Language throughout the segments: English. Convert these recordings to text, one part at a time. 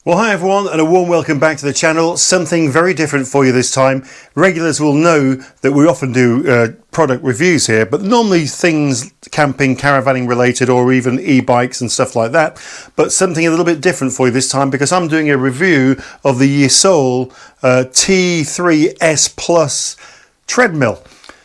Well, hi everyone, and a warm welcome back to the channel. Something very different for you this time. Regulars will know that we often do product reviews here, but normally things camping, caravanning related, or even e-bikes and stuff like that. But something a little bit different for you this time, because I'm doing a review of the Yesoul T3S Plus treadmill.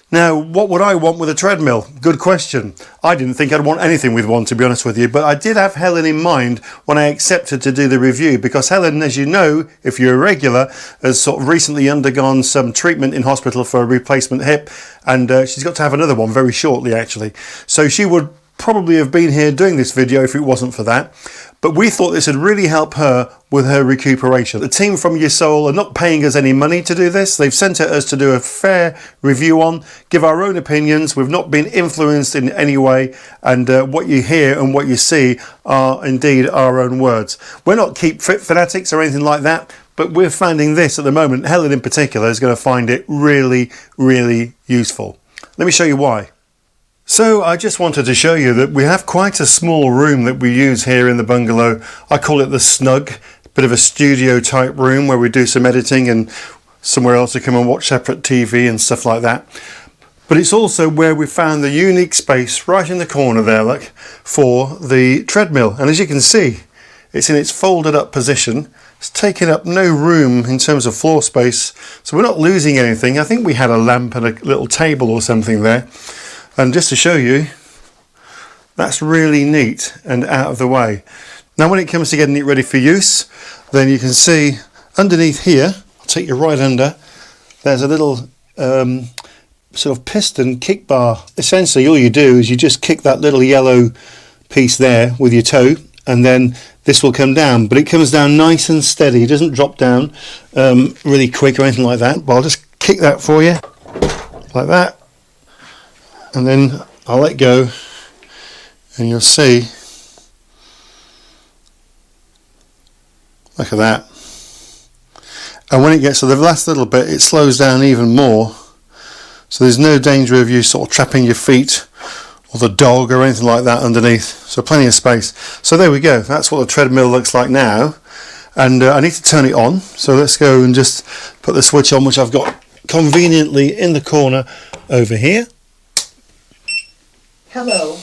Now, what would I want with a treadmill? Good question. I didn't think I'd want anything with one, to be honest with you, but I did have Helen in mind when I accepted to do the review, because Helen, as you know, if you're a regular, has sort of recently undergone some treatment in hospital for a replacement hip, and she's got to have another one very shortly, actually. So she would probably have been here doing this video if it wasn't for that. But we thought this would really help her with her recuperation. The team from Yesoul are not paying us any money to do this. They've sent it us to do a fair review on, give our own opinions. We've not been influenced in any way, and what you hear and what you see are indeed our own words. We're not Keep Fit fanatics or anything like that, but we're finding this at the moment, Helen in particular, is going to find it really, really useful. Let me show you why. So I just wanted to show you that we have quite a small room that we use here in the bungalow. I call it the snug, bit of a studio type room where we do some editing and somewhere else to come and watch separate TV and stuff like that. But it's also where we found the unique space right in the corner there, look, for the treadmill. And as you can see, it's in its folded up position. It's taking up no room in terms of floor space, so we're not losing anything. I think we had a lamp and a little table or something there. And just to show you, that's really neat and out of the way. Now when it comes to getting it ready for use, then you can see underneath here, I'll take you right under, there's a little sort of piston kick bar. Essentially all you do is you just kick that little yellow piece there with your toe, and then this will come down, but it comes down nice and steady. It doesn't drop down really quick or anything like that. But I'll just kick that for you, like that. And then I'll let go, and you'll see, look at that. And when it gets to the last little bit, it slows down even more, so there's no danger of you sort of trapping your feet or the dog or anything like that underneath. So plenty of space. So there we go, that's what the treadmill looks like now. And I need to turn it on, so let's go and just put the switch on, which I've got conveniently in the corner over here. Hello.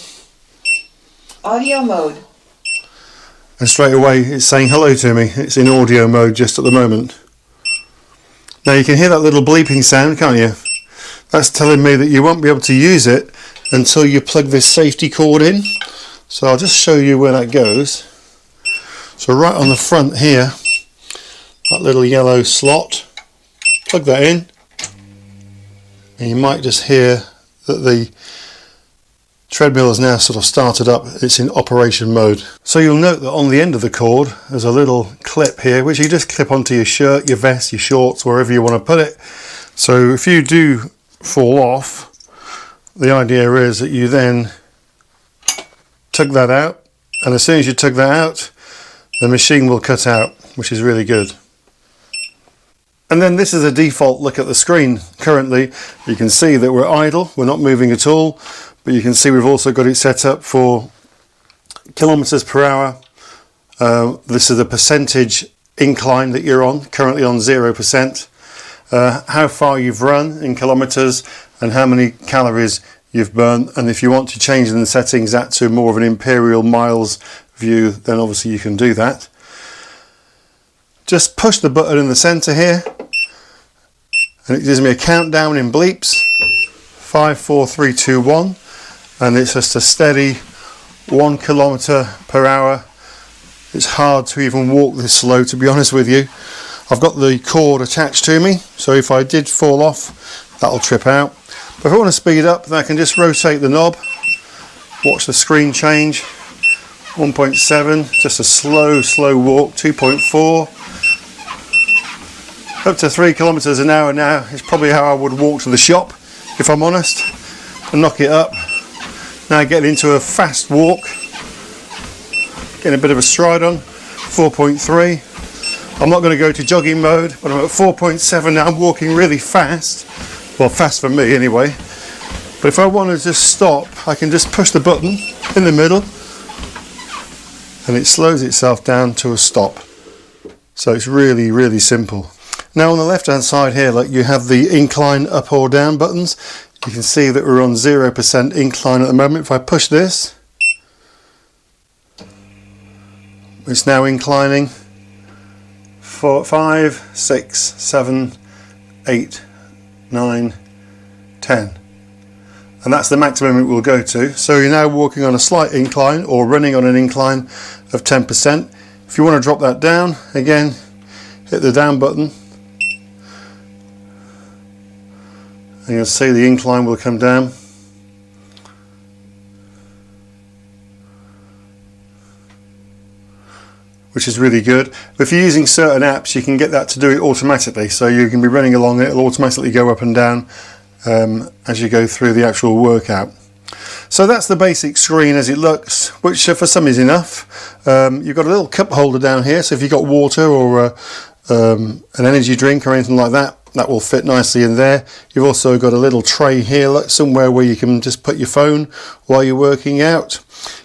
Audio mode. And straight away it's saying hello to me. It's in audio mode just at the moment. Now you can hear that little bleeping sound, can't you? That's telling me that you won't be able to use it until you plug this safety cord in. So I'll just show you where that goes. So right on the front here, that little yellow slot, plug that in, and you might just hear that the treadmill is now sort of started up. It's in operation mode. So you'll note that on the end of the cord there's a little clip here which you just clip onto your shirt, your vest, your shorts, wherever you want to put it. So if you do fall off, the idea is that you then tug that out, and as soon as you tug that out, the machine will cut out, which is really good. And then this is a default look at the screen. Currently you can see that we're idle, we're not moving at all. But you can see we've also got it set up for kilometers per hour. This is the percentage incline that you're on, currently on 0%. How far you've run in kilometers and how many calories you've burnt. And if you want to change in the settings that to more of an imperial miles view, then obviously you can do that. Just push the button in the center here, and it gives me a countdown in bleeps. 5, 4, 3, 2, 1. And it's just a steady 1 kilometer per hour. It's hard to even walk this slow, to be honest with you. I've got the cord attached to me, so if I did fall off, that'll trip out. But if I want to speed up, then I can just rotate the knob, watch the screen change. 1.7, just a slow walk. 2.4, up to 3 kilometers an hour now is probably how I would walk to the shop, if I'm honest, and knock it up. Now getting into a fast walk, getting a bit of a stride on. 4.3. I'm not going to go to jogging mode, but I'm at 4.7 now. I'm walking really fast, well, fast for me anyway. But if I want to just stop, I can just push the button in the middle and it slows itself down to a stop. So it's really, really simple. Now on the left hand side here, like, you have the incline up or down buttons. You can see that we're on 0% incline at the moment. If I push this, it's now inclining. 4, 5, 6, 7, 8, 9, 10. And that's the maximum it will go to. So you're now walking on a slight incline or running on an incline of 10%. If you want to drop that down, again, hit the down button. And you'll see the incline will come down. Which is really good. But if you're using certain apps, you can get that to do it automatically. So you can be running along and it'll automatically go up and down as you go through the actual workout. So that's the basic screen as it looks, which for some is enough. You've got a little cup holder down here, so if you've got water or an energy drink or anything like that, that will fit nicely in there. You've also got a little tray here, like somewhere where you can just put your phone while you're working out.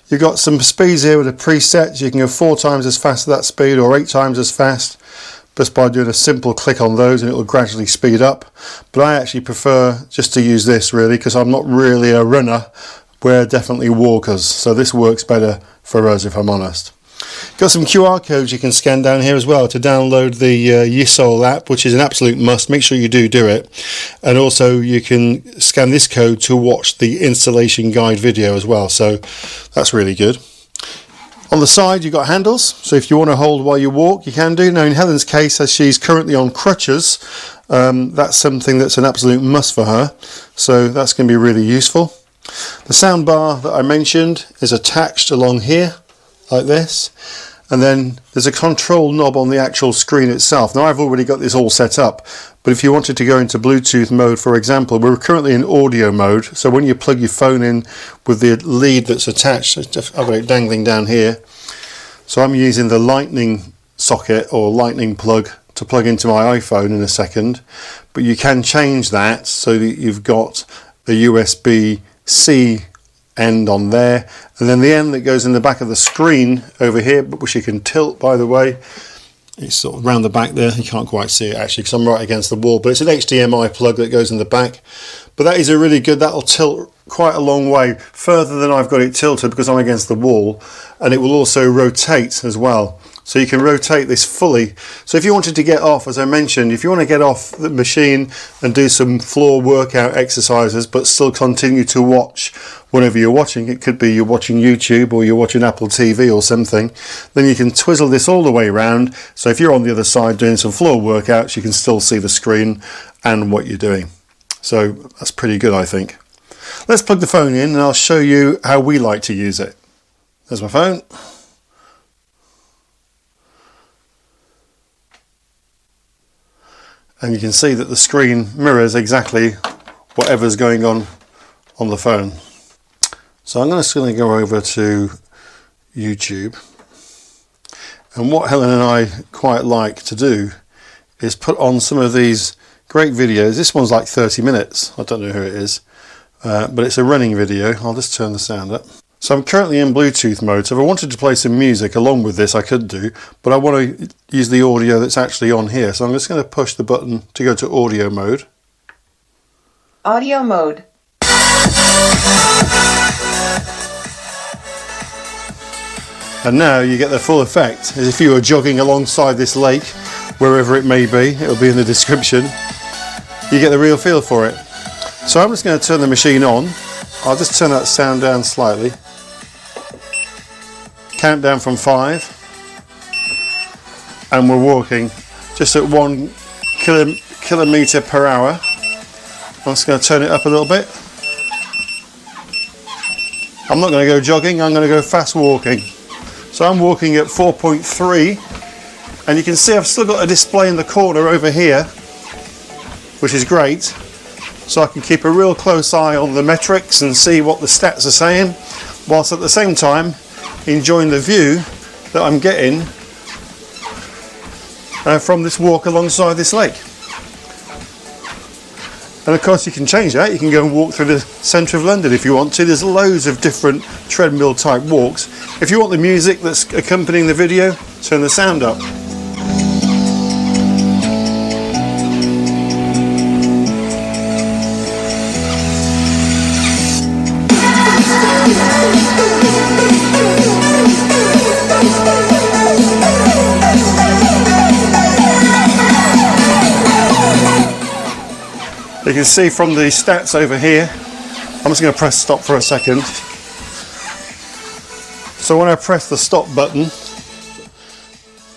You've got some speeds here with the presets. You can go 4 times as fast at that speed or 8 times as fast just by doing a simple click on those, and it will gradually speed up. But I actually prefer just to use this really, because I'm not really a runner. We're definitely walkers, so this works better for us, if I'm honest. Got some QR codes you can scan down here as well to download the Yesoul app, which is an absolute must. Make sure you do it. And also you can scan this code to watch the installation guide video as well, so that's really good. On the side you've got handles, so if you want to hold while you walk, you can do. Now in Helen's case, as she's currently on crutches, that's something that's an absolute must for her, so that's going to be really useful. The sound bar that I mentioned is attached along here like this, and then there's a control knob on the actual screen itself. Now I've already got this all set up, but if you wanted to go into Bluetooth mode, for example, we're currently in audio mode, so when you plug your phone in with the lead that's attached, I've got it dangling down here, so I'm using the lightning socket or lightning plug to plug into my iPhone in a second, but you can change that so that you've got the USB-C end on there, and then the end that goes in the back of the screen over here, which you can tilt, by the way. It's sort of round the back there. You can't quite see it actually because I'm right against the wall, but it's an HDMI plug that goes in the back. But that is a really good, that'll tilt quite a long way, further than I've got it tilted because I'm against the wall, and it will also rotate as well. So you can rotate this fully. So if you wanted to get off, as I mentioned, if you want to get off the machine and do some floor workout exercises but still continue to watch whatever you're watching, it could be you're watching YouTube or you're watching Apple TV or something, then you can twizzle this all the way around. So if you're on the other side doing some floor workouts, you can still see the screen and what you're doing. So that's pretty good, I think. Let's plug the phone in and I'll show you how we like to use it. There's my phone. And you can see that the screen mirrors exactly whatever's going on the phone. So I'm just going to go over to YouTube, and what Helen and I quite like to do is put on some of these great videos. This one's like 30 minutes, I don't know who it is, but it's a running video. I'll just turn the sound up. So I'm currently in Bluetooth mode, so if I wanted to play some music along with this I could do, but I want to use the audio that's actually on here, so I'm just going to push the button to go to audio mode. Audio mode. And now you get the full effect, as if you were jogging alongside this lake, wherever it may be, it'll be in the description. You get the real feel for it. So I'm just going to turn the machine on. I'll just turn that sound down slightly. Count down from 5, and we're walking just at 1 kilometre per hour. I'm just going to turn it up a little bit. I'm not going to go jogging, I'm going to go fast walking. So I'm walking at 4.3, and you can see I've still got a display in the corner over here, which is great, so I can keep a real close eye on the metrics and see what the stats are saying, whilst at the same time enjoying the view that I'm getting from this walk alongside this lake. And of course you can change that, you can go and walk through the centre of London if you want to. There's loads of different treadmill type walks. If you want the music that's accompanying the video, turn the sound up. You can see from the stats over here, I'm just going to press stop for a second. So when I press the stop button,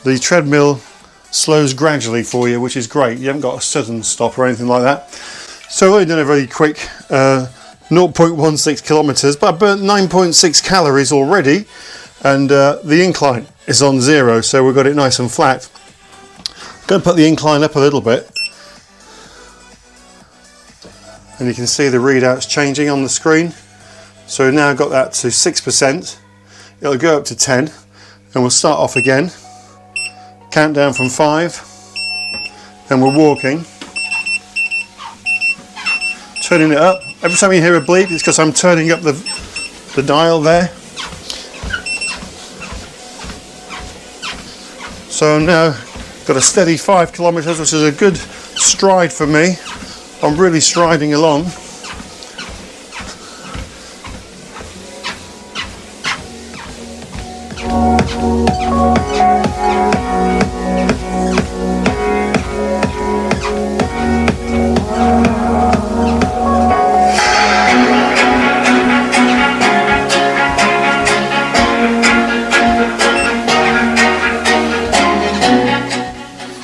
the treadmill slows gradually for you, which is great. You haven't got a sudden stop or anything like that. So I've only done a very quick 0.16 kilometers, but I burnt 9.6 calories already, and the incline is on 0, so we've got it nice and flat. I'm going to put the incline up a little bit, and you can see the readouts changing on the screen. So now I've got that to 6%. It'll go up to 10, and we'll start off again. Count down from 5, and we're walking. Turning it up. Every time you hear a bleep, it's because I'm turning up the dial there. So I'm now got a steady 5 kilometers, which is a good stride for me. I'm really striding along.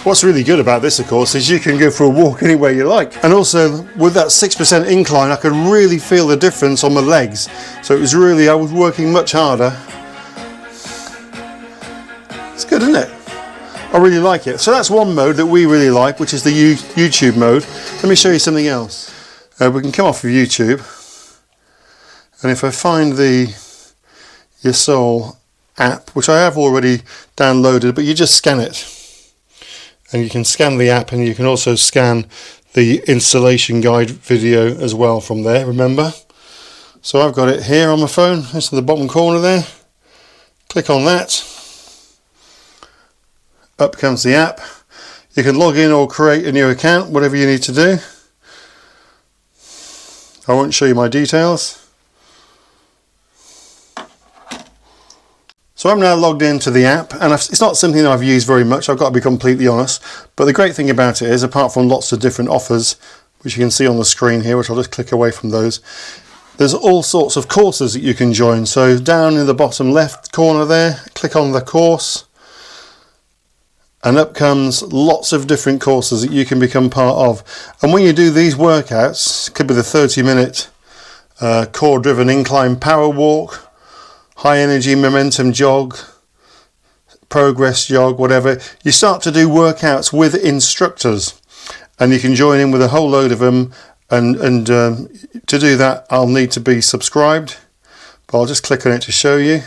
What's really good about this, of course, is you can go for a walk anywhere you like. And also, with that 6% incline, I could really feel the difference on my legs. So it was really, I was working much harder. It's good, isn't it? I really like it. So that's one mode that we really like, which is the YouTube mode. Let me show you something else. We can come off of YouTube. And if I find the Yesoul app, which I have already downloaded, but you just scan it. And you can scan the app, and you can also scan the installation guide video as well from there, remember? So I've got it here on my phone. It's in the bottom corner there. Click on that. Up comes the app. You can log in or create a new account, whatever you need to do. I won't show you my details. So I'm now logged into the app, and it's not something that I've used very much, I've got to be completely honest. But the great thing about it is, apart from lots of different offers, which you can see on the screen here, which I'll just click away from those, there's all sorts of courses that you can join. So down in the bottom left corner there, click on the course, and up comes lots of different courses that you can become part of. And when you do these workouts, it could be the 30-minute core driven incline power walk, high energy momentum jog, progress jog, whatever. You start to do workouts with instructors, and you can join in with a whole load of them. And to do that, I'll need to be subscribed, but I'll just click on it to show you.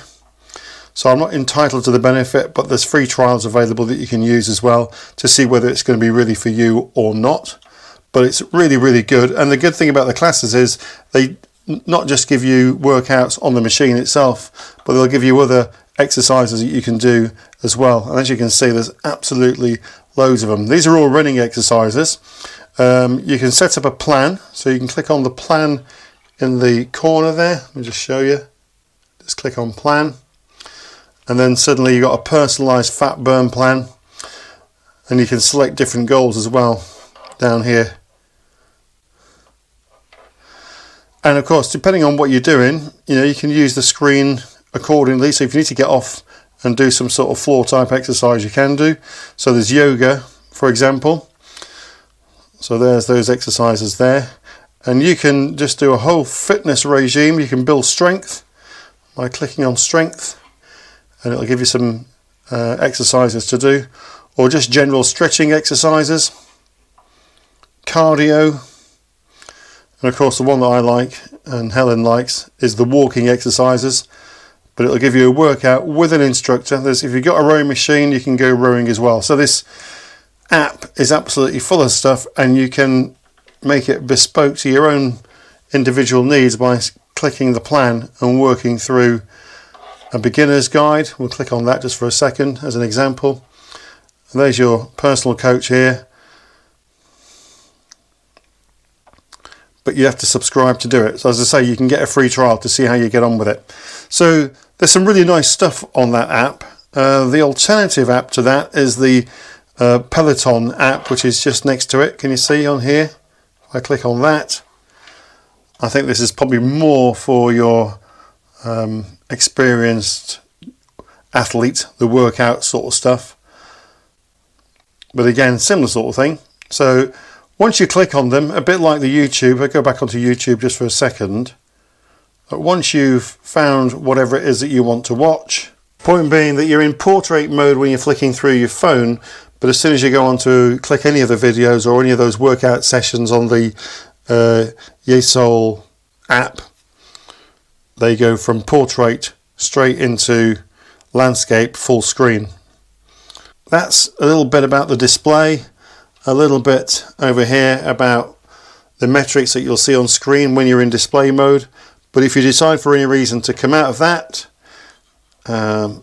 So I'm not entitled to the benefit, but there's free trials available that you can use as well to see whether it's going to be really for you or not. But it's really, really good. And the good thing about the classes is they not just give you workouts on the machine itself, but they'll give you other exercises that you can do as well. And as you can see, there's absolutely loads of them. These are all running exercises. You can set up a plan, so you can click on the plan in the corner there. Let me just show you. Just click on plan, and then suddenly you've got a personalized fat burn plan, and you can select different goals as well down here. And of course, depending on what you're doing, you can use the screen accordingly. So if you need to get off and do some sort of floor type exercise, you can do. So there's yoga, for example. So there's those exercises there. And you can just do a whole fitness regime. You can build strength by clicking on strength, and it'll give you some exercises to do, or just general stretching exercises, cardio. And of course, the one that I like and Helen likes is the walking exercises, but it'll give you a workout with an instructor. If you've got a rowing machine, you can go rowing as well. So this app is absolutely full of stuff, and you can make it bespoke to your own individual needs by clicking the plan and working through a beginner's guide. We'll click on that just for a second as an example. And there's your personal coach here. But you have to subscribe to do it. So as I say, you can get a free trial to see how you get on with it. So there's some really nice stuff on that app. The alternative app to that is the Peloton app, which is just next to it. Can you see on here? I click on that. I think this is probably more for your experienced athlete, the workout sort of stuff. But again, similar sort of thing. So once you click on them, a bit like the YouTube, I go back onto YouTube just for a second. But once you've found whatever it is that you want to watch, point being that you're in portrait mode when you're flicking through your phone, but as soon as you go on to click any of the videos or any of those workout sessions on the Yesoul app, they go from portrait straight into landscape full screen. That's a little bit about the display, a little bit over here about the metrics that you'll see on screen when you're in display mode. But if you decide for any reason to come out of that and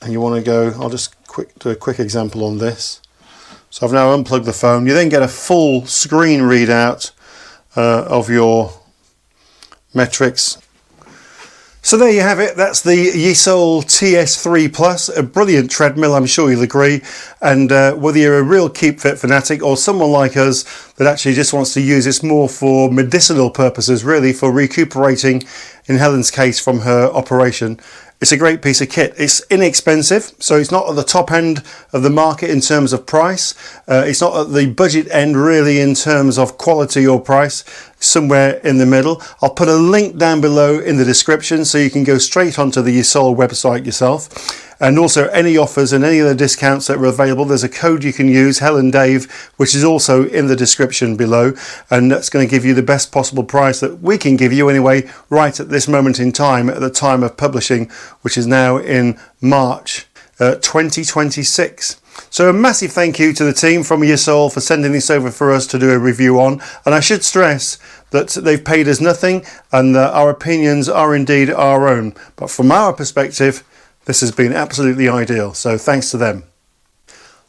you want to go, I'll just do a quick example on this. So I've now unplugged the phone. You then get a full screen readout of your metrics. So there you have it. That's the Yesoul TS3 Plus, a brilliant treadmill, I'm sure you'll agree. And whether you're a real Keep Fit fanatic or someone like us that actually just wants to use this more for medicinal purposes, really for recuperating, in Helen's case, from her operation, it's a great piece of kit. It's inexpensive, so it's not at the top end of the market in terms of price. It's not at the budget end really in terms of quality or price, somewhere in the middle. I'll put a link down below in the description so you can go straight onto the Yesoul website yourself. And also any offers and any other discounts that are available, there's a code you can use, HelenDave, which is also in the description below. And that's going to give you the best possible price that we can give you anyway, right at this moment in time, at the time of publishing, which is now in March 2026. So a massive thank you to the team from Yesoul for sending this over for us to do a review on. And I should stress that they've paid us nothing and that our opinions are indeed our own. But from our perspective, this has been absolutely ideal, so thanks to them.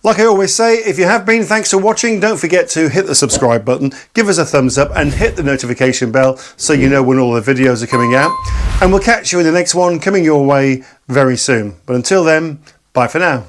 Like I always say, if you have been, thanks for watching. Don't forget to hit the subscribe button, give us a thumbs up and hit the notification bell so you know when all the videos are coming out. And we'll catch you in the next one coming your way very soon. But until then, bye for now.